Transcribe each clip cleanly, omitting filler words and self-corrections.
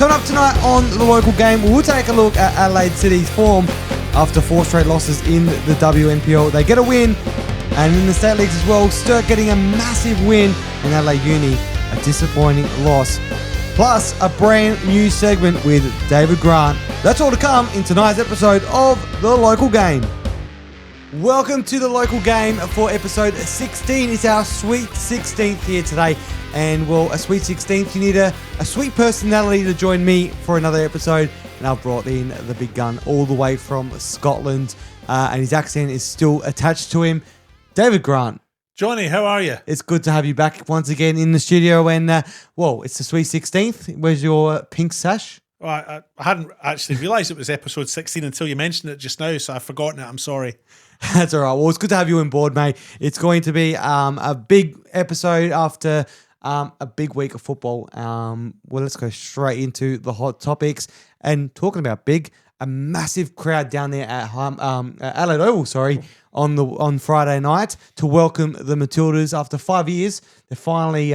Coming up tonight on the local game, we'll take a look at Adelaide City's form after 4 straight losses in the WNPL. They get a win, and in the State Leagues as well, Sturt getting a massive win, and Adelaide Uni a disappointing loss. Plus, a brand new segment with David Grant. That's all to come in tonight's episode of The Local Game. Welcome to The Local Game for episode 16. It's our Sweet 16th here today. And, well, a Sweet 16th, you need a sweet personality to join me for another episode. And I've brought in the big gun all the way from Scotland. And his accent is still attached to him. David Grant. Johnny, how are you? It's good to have you back once again in the studio. And, well, it's the Sweet 16th. Where's your pink sash? Well, I hadn't actually realised it was episode 16 until you mentioned it just now, so I've forgotten it. I'm sorry. That's all right. Well, it's good to have you on board, mate. It's going to be a big episode after a big week of football. Well, let's go straight into the hot topics. And talking about big, a massive crowd down there at Adelaide Oval, on Friday night to welcome the Matildas after 5 years. They finally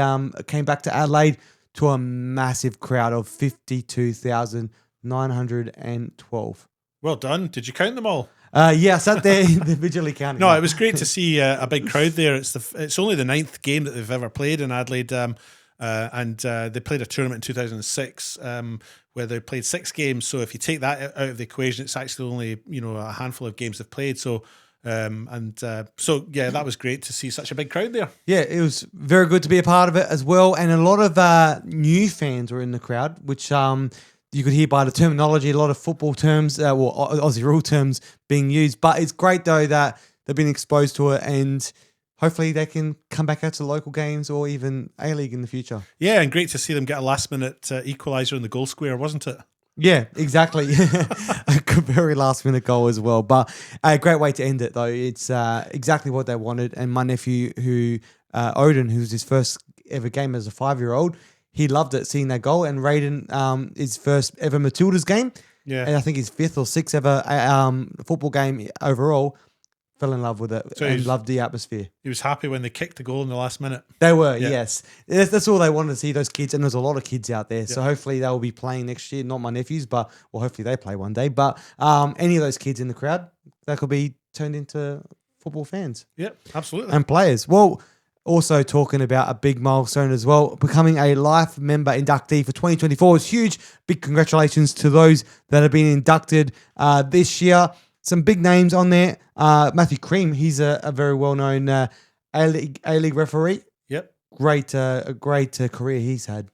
came back to Adelaide to a massive crowd of 52,912. Well done. Did you count them all? Yeah, I sat there individually counting. No, it was great to see a big crowd there. It's only the 9th game that they've ever played in Adelaide, and they played a tournament in 2006 where they played 6 games. So if you take that out of the equation, it's actually only a handful of games they've played. So that was great to see such a big crowd there. Yeah, it was very good to be a part of it as well, and a lot of new fans were in the crowd, which you could hear by the terminology, a lot of football terms, Aussie rule terms being used. But it's great, though, that they've been exposed to it, and hopefully they can come back out to local games or even A-League in the future. Yeah, and great to see them get a last-minute equaliser in the goal square, wasn't it? Yeah, exactly. A very last-minute goal as well. But a great way to end it, though. It's exactly what they wanted. And my nephew, Odin, who was his first ever game as a 5-year-old, he loved it, seeing that goal. And Raiden, his first ever Matildas game, and I think his 5th or 6th ever football game overall, fell in love with it and loved the atmosphere. He was happy when they kicked the goal in the last minute. They were, yes. That's all they wanted to see, those kids. And there's a lot of kids out there. So hopefully they will be playing next year. Not my nephews, but hopefully they play one day. But any of those kids in the crowd, that could be turned into football fans. Yep, absolutely. And players. Well, also talking about a big milestone as well, becoming a life member inductee for 2024 is huge. Big congratulations to those that have been inducted this year. Some big names on there. Matthew Cream, he's a very well-known A-League referee. Yep. A great career he's had.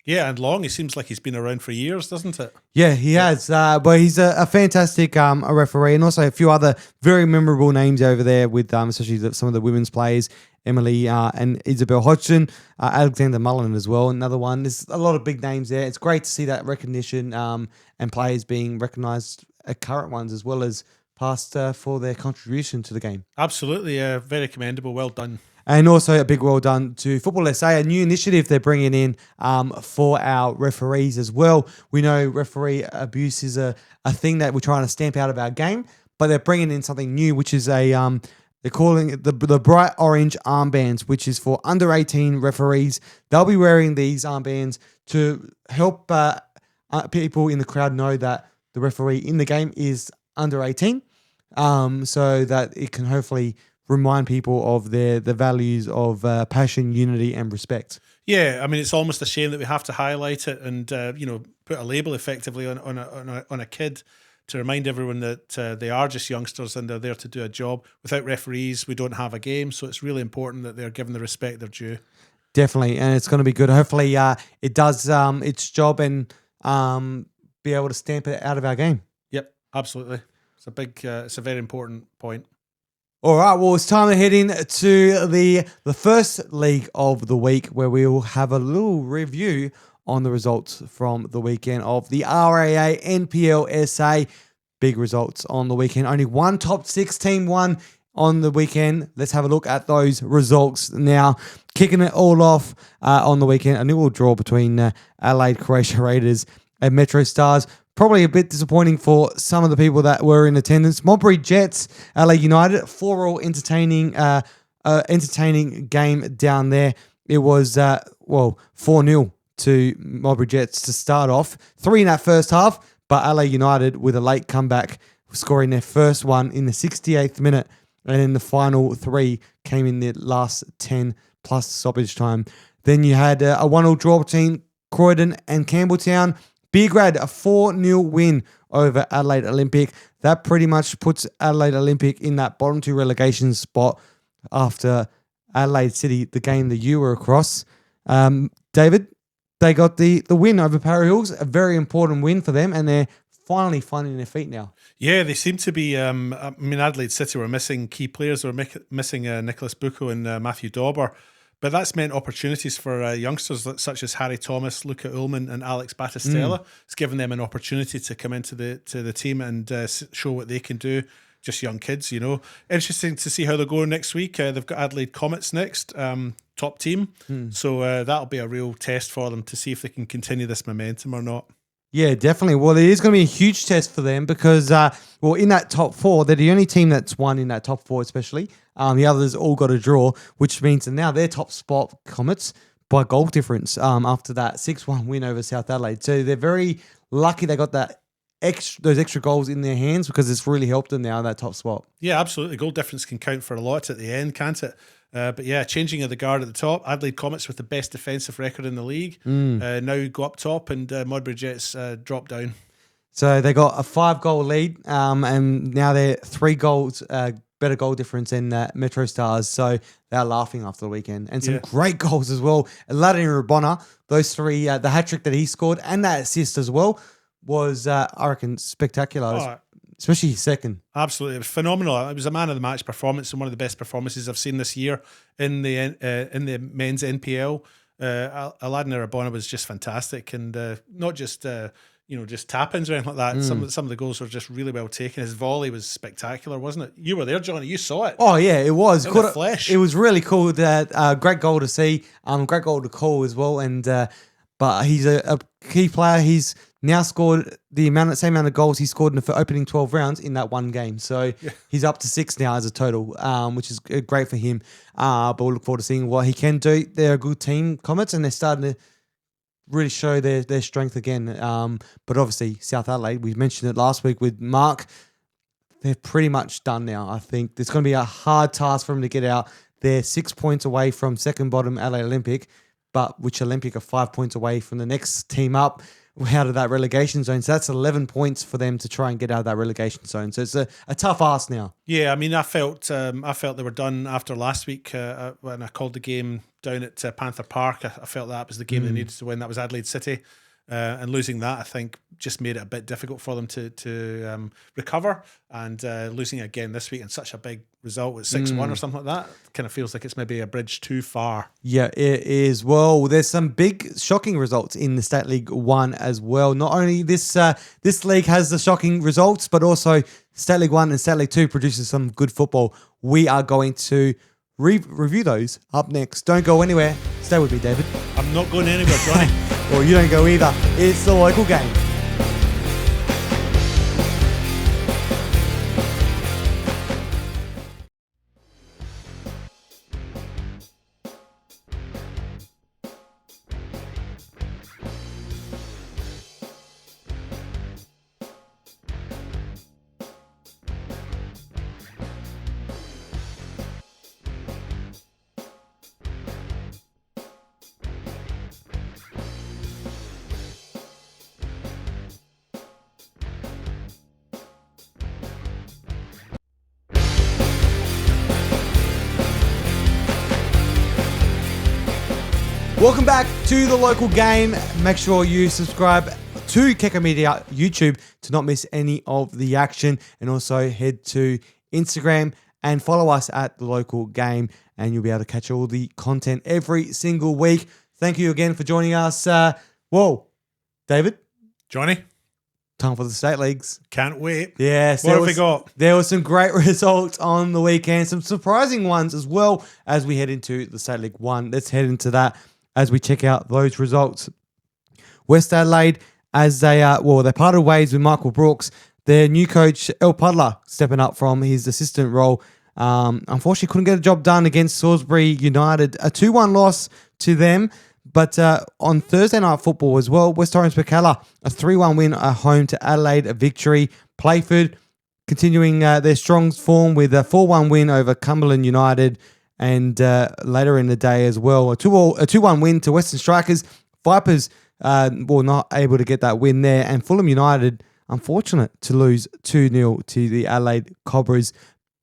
Yeah, and long. He seems like he's been around for years, doesn't it? Yeah, he has. But he's a fantastic a referee, and also a few other very memorable names over there with especially some of the women's players, Emily and Isabel Hodgson, Alexander Mullen as well, another one. There's a lot of big names there. It's great to see that recognition and players being recognised, current ones as well as past for their contribution to the game. Absolutely, very commendable. Well done. And also a big well done to Football SA, a new initiative they're bringing in for our referees as well. We know referee abuse is a thing that we're trying to stamp out of our game, but they're bringing in something new, which is they're calling it the bright orange armbands, which is for under 18 referees. They'll be wearing these armbands to help people in the crowd know that the referee in the game is under 18, so that it can hopefully remind people of the values of passion, unity, and respect. Yeah, I mean, it's almost a shame that we have to highlight it and put a label effectively on a kid to remind everyone that they are just youngsters and they're there to do a job. Without referees, we don't have a game, so it's really important that they're given the respect they're due. Definitely, and it's going to be good. Hopefully, it does its job and be able to stamp it out of our game. Yep, absolutely. It's a very important point. All right, well, it's time to head into the first league of the week, where we will have a little review on the results from the weekend of the RAA NPL SA. Big results on the weekend. Only one top 6 team won on the weekend. Let's have a look at those results now. Kicking it all off on the weekend, a nil draw between Adelaide Croatia Raiders and Metro Stars. Probably a bit disappointing for some of the people that were in attendance. Modbury Jets, LA United, 4-all entertaining game down there. It was 4-0 to Modbury Jets to start off. 3 in that first half, but Adelaide United with a late comeback, scoring their first one in the 68th minute, and then the final 3 came in the last 10 plus stoppage time. Then you had a 1-1 draw between Croydon and Campbelltown. Beergrad, a 4-0 win over Adelaide Olympic. That pretty much puts Adelaide Olympic in that bottom 2 relegation spot after Adelaide City, the game that you were across. David, they got the win over Parry Hills, a very important win for them, and they're finally finding their feet now. Yeah, they seem to be. Adelaide City were missing key players. They were missing Nicholas Bucco and Matthew Dauber. But that's meant opportunities for youngsters such as Harry Thomas, Luca Ullman and Alex Battistella. It's given them an opportunity to come into the team and show what they can do. Just young kids, Interesting to see how they're going next week. They've got Adelaide Comets next, top team. So that'll be a real test for them to see if they can continue this momentum or not. Yeah, definitely. Well, it is going to be a huge test for them because, in that top 4, they're the only team that's won in that top 4 especially. The others all got a draw, which means that now they're top spot, Comets, by goal difference after that 6-1 win over South Adelaide. So they're very lucky they got those extra goals in their hands because it's really helped them now in that top spot. Yeah, absolutely. Goal difference can count for a lot at the end, can't it? But yeah, changing of the guard at the top. Adelaide Comets with the best defensive record in the league now go up top, and Modbury Jets drop down. So they got a 5-goal lead, and now they're 3 goals better goal difference than Metro Stars. So they're laughing after the weekend, and some great goals as well. Aladdin Rabona, those 3, the hat trick that he scored and that assist as well was, I reckon, spectacular. Especially his second. Absolutely. It was phenomenal. It was a man of the match performance and one of the best performances I've seen this year in the men's NPL. Aladdin Rabona was just fantastic, and not just just tap-ins or anything like that. Some of the goals were just really well taken. His volley was spectacular, wasn't it? You were there, Johnny. You saw it. Oh yeah, it was. In the flesh. It was really cool. Great goal to see. Great goal to call as well. And but he's a key player. He's now scored the same amount of goals he scored in the opening 12 rounds in that one game. So he's up to 6 now as a total, which is great for him. But we'll look forward to seeing what he can do. They're a good team, Comets, and they're starting to really show their strength again. But obviously, South Adelaide, we mentioned it last week with Mark, they're pretty much done now. I think it's going to be a hard task for them to get out. They're 6 points away from second bottom Adelaide Olympic, but which Olympic are 5 points away from the next team up out of that relegation zone. So that's 11 points for them to try and get out of that relegation zone. So it's a tough ask now. Yeah, I mean, I felt they were done after last week when I called the game down at Panther Park. I felt that was the game they needed to win. That was Adelaide City. And losing that, I think, just made it a bit difficult for them to recover. And losing again this week in such a big result with 6-1 or something like that, kind of feels like it's maybe a bridge too far. Yeah, it is. Well, there's some big shocking results in the State League 1 as well. Not only this league has the shocking results, but also State League 1 and State League 2 produces some good football. We are going to review those up next. Don't go anywhere. Stay with me, David. I'm not going anywhere, Johnny. Well, you don't go either. It's the local game. Welcome back to the local game. Make sure you subscribe to Keko Media YouTube to not miss any of the action, and also head to Instagram and follow us at the local game, and you'll be able to catch all the content every single week. Thank you again for joining us. David, Johnny, time for the state leagues. Can't wait. Yes. What have we got? There were some great results on the weekend, some surprising ones as well as we head into the State League 1. Let's head into that as we check out those results. West Adelaide, as they parted ways with Michael Brooks, their new coach, El Puddler, stepping up from his assistant role. Unfortunately, couldn't get a job done against Salisbury United. A 2-1 loss to them, But on Thursday night football as well, West Orange Bacala, a 3-1 win at home to Adelaide, a victory. Playford continuing their strong form with a 4-1 win over Cumberland United, and later in the day as well, a 2-1 win to Western Strikers. Vipers were not able to get that win there, and Fulham United, unfortunate to lose 2-0 to the Adelaide Cobras.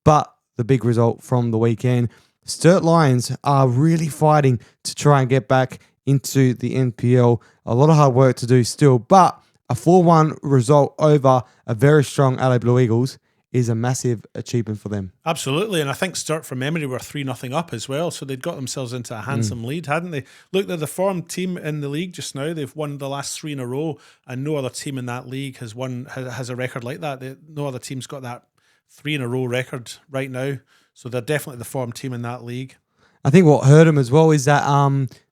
But the big result from the weekend, Sturt Lions are really fighting to try and get back into the NPL. A lot of hard work to do still, but a 4-1 result over a very strong Adelaide Blue Eagles is a massive achievement for them. Absolutely, and I think Sturt, from memory, were 3-0 up as well, so they'd got themselves into a handsome lead, hadn't they? Look, they're the form team in the league just now. They've won the last 3 in a row, and no other team in that league has a record like that. No other team's got that 3 in a row record right now, so they're definitely the form team in that league. I think what hurt them as well is that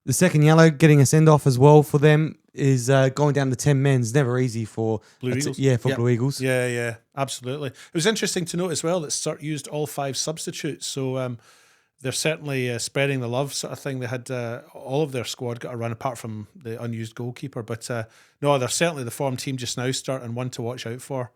the second yellow, getting a send-off as well for them, is going down to 10 men. It's never easy for Blue Eagles. Blue Eagles. Yeah, absolutely. It was interesting to note as well that Sturt used all 5 substitutes, so they're certainly spreading the love sort of thing. They had all of their squad got a run apart from the unused goalkeeper, but no, they're certainly the form team just now, Sturt, and one to watch out for.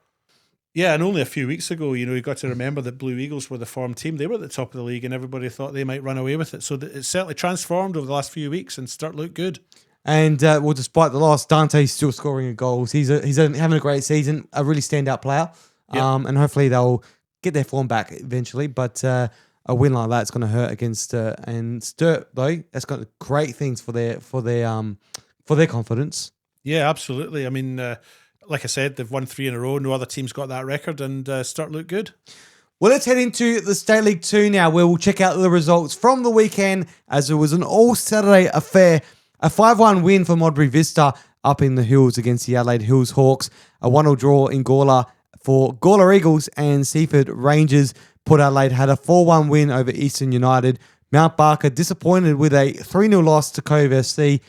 Yeah, and only a few weeks ago, you got to remember that Blue Eagles were the form team. They were at the top of the league, and everybody thought they might run away with it. So it's certainly transformed over the last few weeks, and Sturt looked good. And well, despite the loss, Dante's still scoring goals. He's having a great season, a really standout player. Yep. And hopefully they'll get their form back eventually. But a win like that's going to hurt against and Sturt though. That's got great things for their confidence. Yeah, absolutely. I mean, like I said, they've won 3 in a row. No other team's got that record, and Sturt look good. Well, let's head into the State League 2 now, where we'll check out the results from the weekend, as it was an all-Saturday affair. A 5-1 win for Modbury Vista up in the hills against the Adelaide Hills Hawks. A 1-0 draw in Gawler for Gawler Eagles, and Seaford Rangers. Port Adelaide had a 4-1 win over Eastern United. Mount Barker disappointed with a 3-0 loss to Cove FC.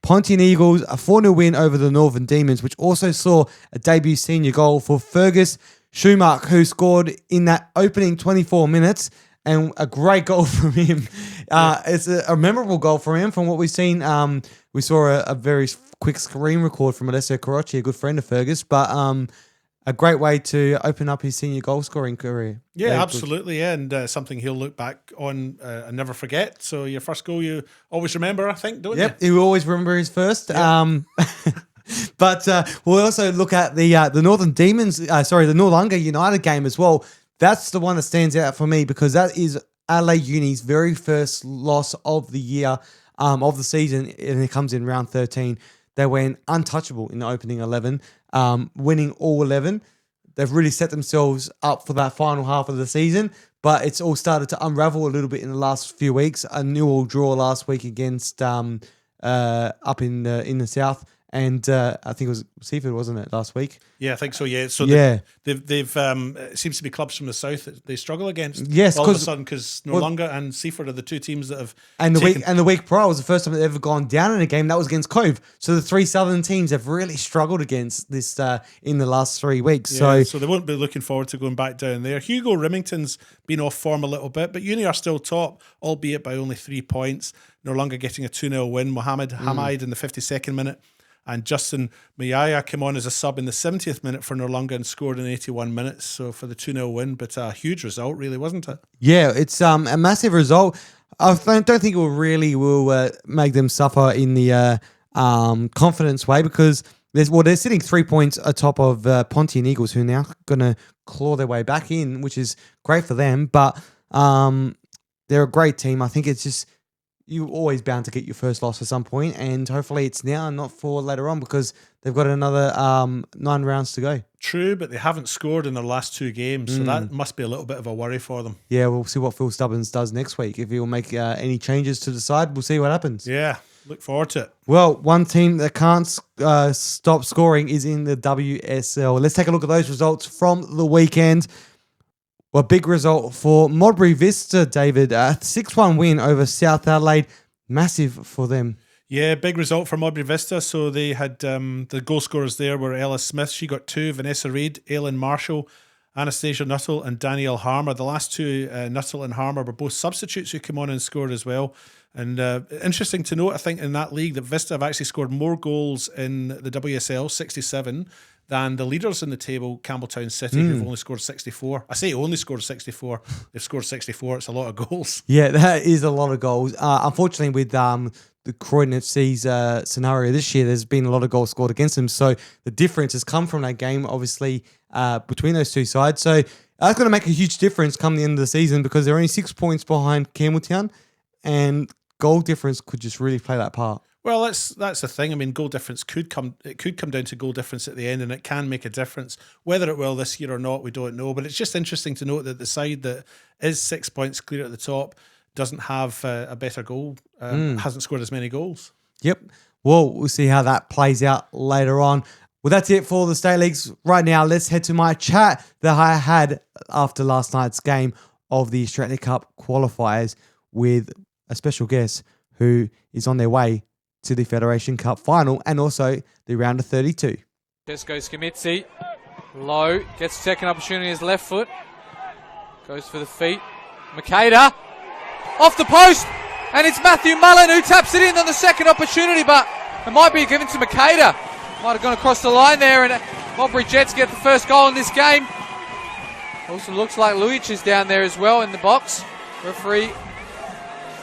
Pontian Eagles, a 4-0 win over the Northern Demons, which also saw a debut senior goal for Fergus Schumacher, who scored in that opening 24 minutes, and a great goal from him. It's a memorable goal from him. From what we've seen, we saw a very quick screen record from Alessio Carocci, a good friend of Fergus, but a great way to open up his senior goal scoring career. Yeah, absolutely. Yeah, and something he'll look back on and never forget. So your first goal you always remember, I think, don't you? Yep, you always remember his first. Yep. But we'll also look at the Northern Demons, the Noarlunga United game as well. That's the one that stands out for me, because that is Adelaide Uni's very first loss of the year, of the season, and it comes in round 13. They went untouchable in the opening 11, winning all 11. They've really set themselves up for that final half of the season, but it's all started to unravel a little bit in the last few weeks. A 0-0 draw last week against up in the south. And I think it was Seaford, wasn't it, last week? Yeah, I think so. Yeah, so yeah, they've it seems to be clubs from the south that they struggle against. Yes, all of a sudden, because Noarlunga and Seaford are the two teams that have. And the week prior was the first time they've ever gone down in a game. That was against Cove. So the 3 southern teams have really struggled against this in the last 3 weeks. Yeah, so they won't be looking forward to going back down there. Hugo Remington's been off form a little bit, but Uni are still top, albeit by only 3 points. Noarlunga getting a 2-0 win. Mohammed Hamid in the 52nd minute. And Justin Mayaya came on as a sub in the 70th minute for Noarlunga and scored in 81 minutes. So for the 2-0 win, but a huge result, really, wasn't it? Yeah, it's a massive result. I don't think it will make them suffer in the confidence way, because they're sitting 3 points atop of Pontian Eagles, who are now going to claw their way back in, which is great for them. But they're a great team. I think it's just, you're always bound to get your first loss at some point, and hopefully it's now and not for later on, because they've got another 9 rounds to go. True, but they haven't scored in their last 2 games, so that must be a little bit of a worry for them. Yeah, we'll see what Phil Stubbins does next week. If he'll make any changes to the side, we'll see what happens. Yeah, look forward to it. Well, one team that can't stop scoring is in the WSL. Let's take a look at those results from the weekend. Well, big result for Modbury Vista, David. A 6-1 win over South Adelaide. Massive for them. Yeah, big result for Modbury Vista. So they had the goal scorers there were Ella Smith. She got 2. Vanessa Reid, Aileen Marshall, Anastasia Nuttall and Danielle Harmer. The last two, Nuttall and Harmer, were both substitutes who came on and scored as well. And interesting to note, I think, in that league, that Vista have actually scored more goals in the WSL, 67, than the leaders in the table, Campbelltown City, who've only scored 64. I say only scored 64. They've scored 64. It's a lot of goals. Yeah, that is a lot of goals. Unfortunately, with the Croydon FC's scenario this year, there's been a lot of goals scored against them. So the difference has come from that game, obviously, between those two sides. So that's going to make a huge difference come the end of the season, because they're only 6 points behind Campbelltown, and goal difference could just really play that part. Well, that's the thing. I mean, goal difference could come down to goal difference at the end, and it can make a difference. Whether it will this year or not, we don't know. But it's just interesting to note that the side that is 6 points clear at the top doesn't have a better goal, hasn't scored as many goals. Yep. Well, we'll see how that plays out later on. Well, that's it for the State Leagues. Right now, let's head to my chat that I had after last night's game of the Australia Cup qualifiers with a special guest who is on their way to the Federation Cup final and also the round of 32. Just goes Skamitsi. Low. Gets second opportunity his left foot. Goes for the feet. Makeda. Off the post. And it's Matthew Mullen who taps it in on the second opportunity, but it might be given to Makeda. Might have gone across the line there, and Modbury Jets get the first goal in this game. Also looks like Lujic is down there as well in the box. Referee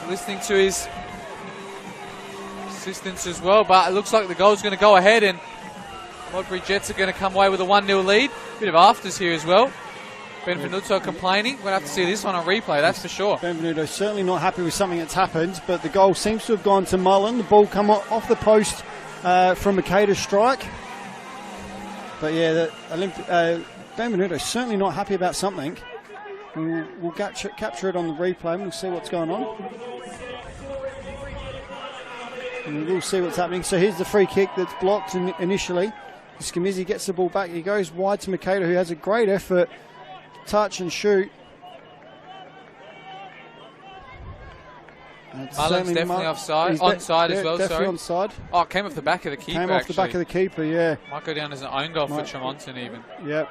listening to his assistance as well, but it looks like the goal's going to go ahead, and Modbury Jets are going to come away with a 1-0 lead. Bit of afters here as well. Benvenuto complaining. We'll have to see this one on replay, that's for sure. Benvenuto certainly not happy with something that's happened, but the goal seems to have gone to Mullen. The ball come off the post from Makeda's strike. But yeah, Benvenuto certainly not happy about something. We'll capture it on the replay and we'll see what's going on. And we'll see what's happening. So here's the free kick that's blocked initially. Skimizi gets the ball back. He goes wide to Makeda, who has a great effort. Touch and shoot. Mullen's definitely offside. Onside as well, definitely sorry. Onside. Oh, it came off the back of the keeper, Came off the back of the keeper, yeah. Might go down as an own goal for Tremonton even. Yep.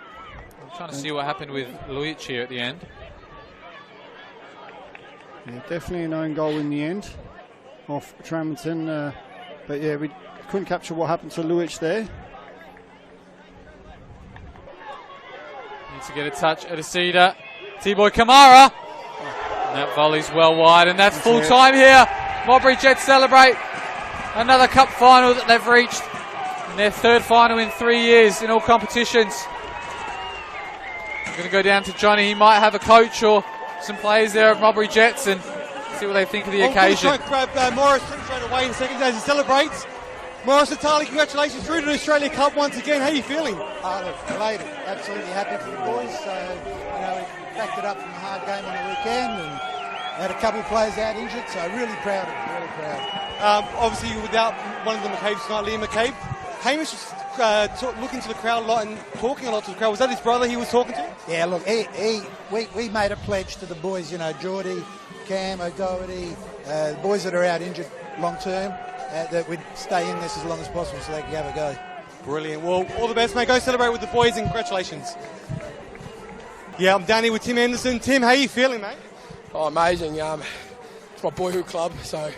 I'm trying to see what happened with Lujic here at the end. Yeah, definitely an own goal in the end off Tremonton. But yeah, we couldn't capture what happened to Lujic there. Needs to get a touch at Asida. T-Boy Kamara. And that volley's well wide, and that's full time here. Modbury Jets celebrate another cup final that they've reached, and their third final in 3 years in all competitions. I'm going to go down to Johnny. He might have a coach or some players there at Modbury Jets and see what they think of the occasion. I'm going to try and grab Maurice straight away in a second as he celebrates. Maurice Natale, congratulations through to the Australia Cup once again. How are you feeling? Look, elated, absolutely happy for the boys. We backed it up from a hard game on the weekend and had a couple of players out injured, so really proud of them, really proud. Obviously, without one of the McCabe's tonight, Liam McCabe. Hamish was looking to the crowd a lot and talking a lot to the crowd. Was that his brother he was talking to? Yeah, look, we made a pledge to the boys, Geordie, Cam, O'Doherty, the boys that are out injured long term, that we'd stay in this as long as possible so they could have a go. Brilliant. Well, all the best, mate. Go celebrate with the boys and congratulations. Yeah, I'm Danny with Tim Henderson. Tim, how are you feeling, mate? Oh, amazing. It's my boyhood club, so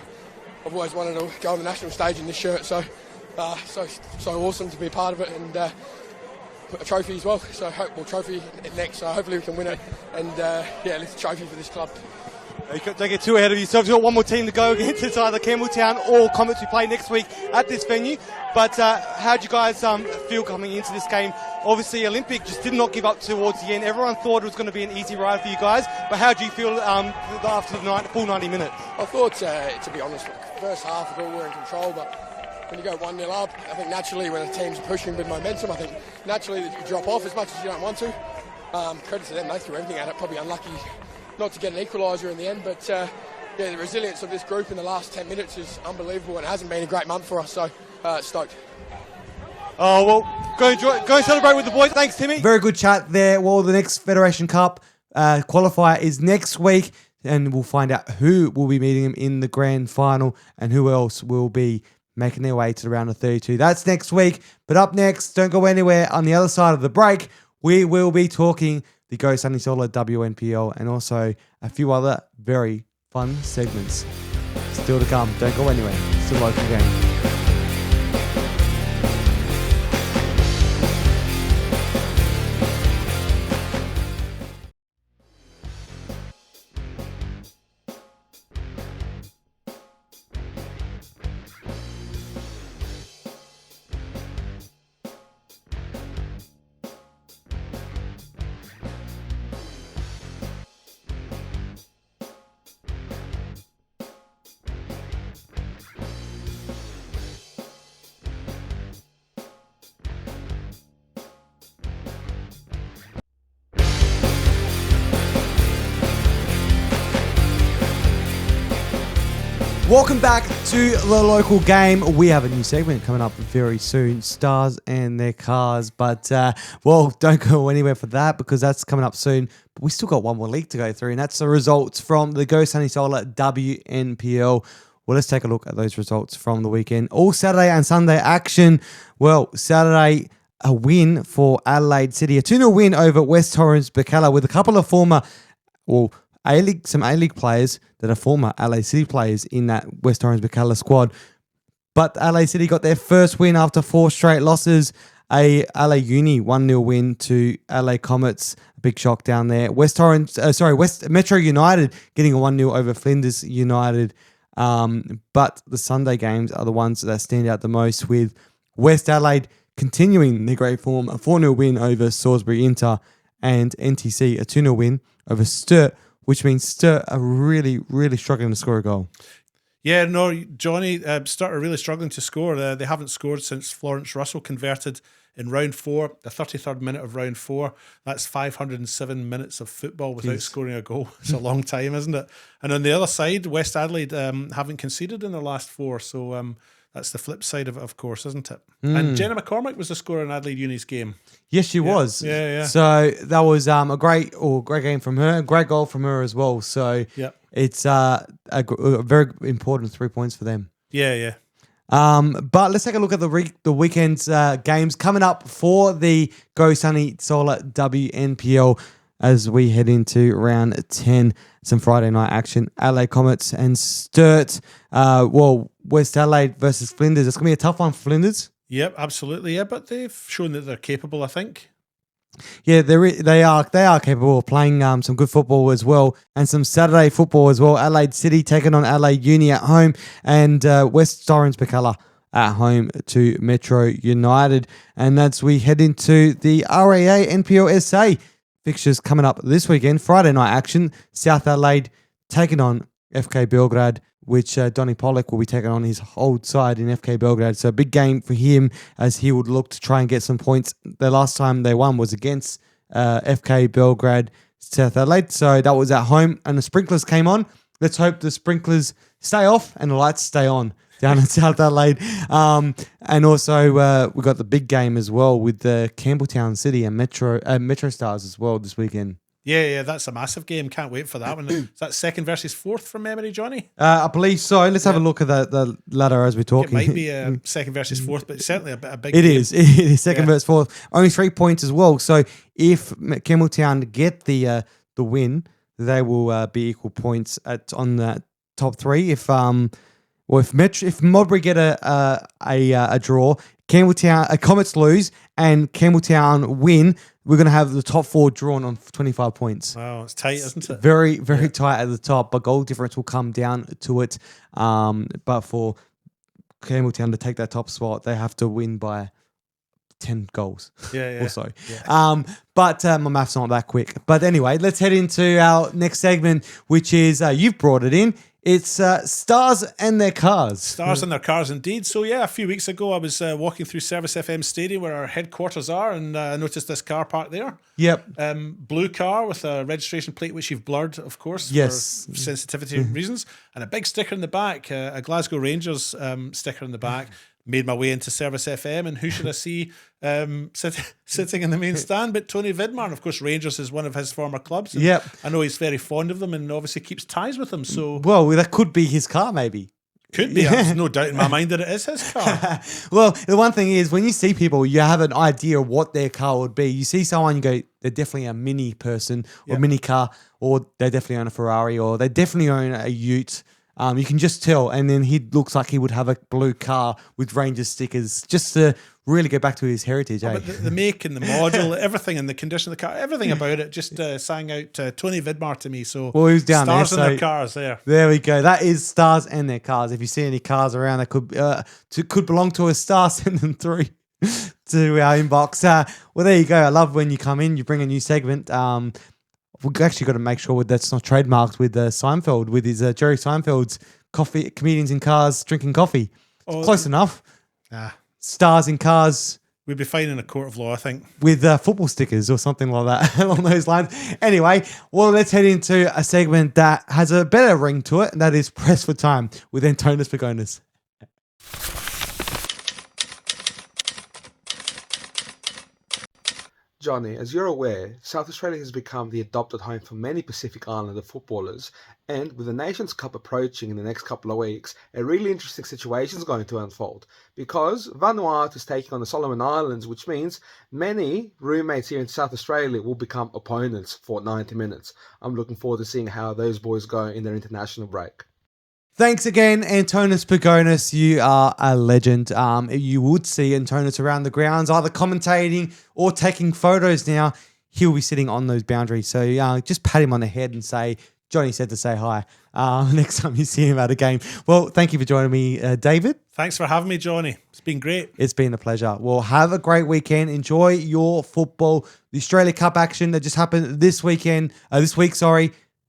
I've always wanted to go on the national stage in this shirt, so awesome to be a part of it, and a trophy as well. So trophy next, so hopefully we can win it, and lift a trophy for this club. Don't get too ahead of yourself. You've got one more team to go against. It's either Campbelltown or Comets who play next week at this venue. But how do you guys feel coming into this game? Obviously, Olympic just did not give up towards the end. Everyone thought it was going to be an easy ride for you guys. But how do you feel after the full 90 minutes? I thought, to be honest, first half of it we were in control, but when you go 1-0 up, I think naturally when a team's pushing with momentum, I think naturally that you drop off as much as you don't want to. Credit to them, they threw everything at it. Probably unlucky not to get an equaliser in the end, but the resilience of this group in the last 10 minutes is unbelievable, and it hasn't been a great month for us, so stoked. Oh, well, go and celebrate with the boys. Thanks, Timmy. Very good chat there. Well, the next Federation Cup qualifier is next week, and we'll find out who will be meeting him in the grand final and who else will be making their way to the round of 32. That's next week. But up next, don't go anywhere. On the other side of the break, we will be talking the Go Sunny Solar WNPL, and also a few other very fun segments still to come. Don't go anywhere. It's a local game. Welcome back to the local game. We have a new segment coming up very soon, Stars and Their Cars. But, don't go anywhere for that because that's coming up soon. But we still got one more league to go through, and that's the results from the Go Sunny Solar WNPL. Well, let's take a look at those results from the weekend. All Saturday and Sunday action. Well, Saturday, a win for Adelaide City. A 2-0 win over West Torrens Bacala with a couple of former, some A-League players that are former LA City players in that West Orange Bacala squad. But LA City got their first win after 4 straight losses. A LA Uni 1-0 win to LA Comets. A big shock down there. West Metro United getting a 1-0 over Flinders United. But the Sunday games are the ones that stand out the most, with West Adelaide continuing their great form. A 4-0 win over Salisbury Inter, and NTC a 2-0 win over Sturt, which means Sturt are really, really struggling to score a goal. Yeah, no, Johnny, Sturt are really struggling to score. They haven't scored since Florence Russell converted in round 4, the 33rd minute of round 4. That's 507 minutes of football without scoring a goal. It's a long time, isn't it? And on the other side, West Adelaide haven't conceded in their last 4, so that's the flip side of course, isn't it? And Jenna McCormick was the scorer in Adelaide Uni's game. Yes, she was. Yeah. So that was a great game from her, a great goal from her as well. So it's a very important 3 points for them. Yeah. But let's take a look at the weekend's games coming up for the Go Sunny Solar WNPL as we head into round 10. Some Friday night action. LA Comets and Sturt. West Adelaide versus Flinders. It's going to be a tough one for Flinders. Yep, absolutely. Yeah, but they've shown that they're capable, I think. Yeah, they are capable of playing some good football as well, and some Saturday football as well. Adelaide City taking on Adelaide Uni at home, and West Torrens Bacala at home to Metro United. And as we head into the RAA NPL SA fixtures coming up this weekend, Friday night action, South Adelaide taking on FK Belgrade, which Donny Pollock will be taking on his old side in FK Belgrade. So a big game for him as he would look to try and get some points. The last time they won was against FK Belgrade, South Adelaide. So that was at home and the sprinklers came on. Let's hope the sprinklers stay off and the lights stay on down in South Adelaide. And also we got the big game as well with the Campbelltown City and Metro Stars as well this weekend. Yeah, that's a massive game. Can't wait for that one. Is that second versus fourth from memory, Johnny? I believe so. Let's have a look at the ladder as we're talking. It might be a second versus fourth, but certainly a big game. It is second versus fourth. Only 3 points as well. So if Campbelltown get the win, they will be equal points on the top 3. If Modbury get a draw, Campbelltown Comets lose and Campbelltown win, we're going to have the top 4 drawn on 25 points. Wow, it's tight, isn't it? Very, very tight at the top, but goal difference will come down to it. But for Campbelltown to take that top spot, they have to win by 10 goals or so. Yeah. But my math's not that quick. But anyway, let's head into our next segment, which is, you've brought it in. It's Stars and Their Cars. Stars and Their Cars, indeed. So, a few weeks ago, I was walking through Service FM Stadium where our headquarters are, and I noticed this car parked there. Yep. Blue car with a registration plate, which you've blurred, of course, yes, for sensitivity reasons, and a big sticker in the back, a Glasgow Rangers sticker in the back. Made my way into Service FM, and who should I see sitting in the main stand but Tony Vidmar? And of course, Rangers is one of his former clubs. Yep. I know he's very fond of them and obviously keeps ties with them. So, well, that could be his car, maybe. Could be. There's no doubt in my mind that it is his car. Well, the one thing is, when you see people, you have an idea of what their car would be. You see someone, you go, they're definitely a mini person or mini car, or they definitely own a Ferrari, or they definitely own a Ute. You can just tell. And then he looks like he would have a blue car with Rangers stickers, just to really go back to his heritage. But the make and the model, everything, and the condition of the car, everything about it just sang out Tony Vidmar to me. So well, he was down stars there, in their cars there. There we go. That is stars and their cars. If you see any cars around that could belong to a star, send them through to our inbox. Well, there you go. I love when you come in, you bring a new segment. We've actually got to make sure that's not trademarked with Seinfeld, with his Jerry Seinfeld's coffee, comedians in cars drinking coffee. Close enough. Stars in cars. We'd be fine in a court of law, I think. With football stickers or something like that along those lines. Anyway, well, let's head into a segment that has a better ring to it, and that is Press for Time with Antonis Pagonis. Johnny, as you're aware, South Australia has become the adopted home for many Pacific Islander footballers, and with the Nations Cup approaching in the next couple of weeks, a really interesting situation is going to unfold, because Vanuatu is taking on the Solomon Islands, which means many roommates here in South Australia will become opponents for 90 minutes. I'm looking forward to seeing how those boys go in their international break. Thanks again, Antonis Pagonis. You are a legend. You would see Antonis around the grounds, either commentating or taking photos now. He'll be sitting on those boundaries. So just pat him on the head and say, Johnny said to say hi next time you see him at a game. Well, thank you for joining me, David. Thanks for having me, Johnny. It's been great. It's been a pleasure. Well, have a great weekend. Enjoy your football. The Australia Cup action that just happened this week.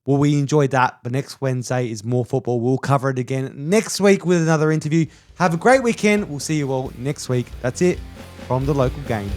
Well, we enjoyed that, but next Wednesday is more football. We'll cover it again next week with another interview. Have a great weekend. We'll see you all next week. That's it from the local game.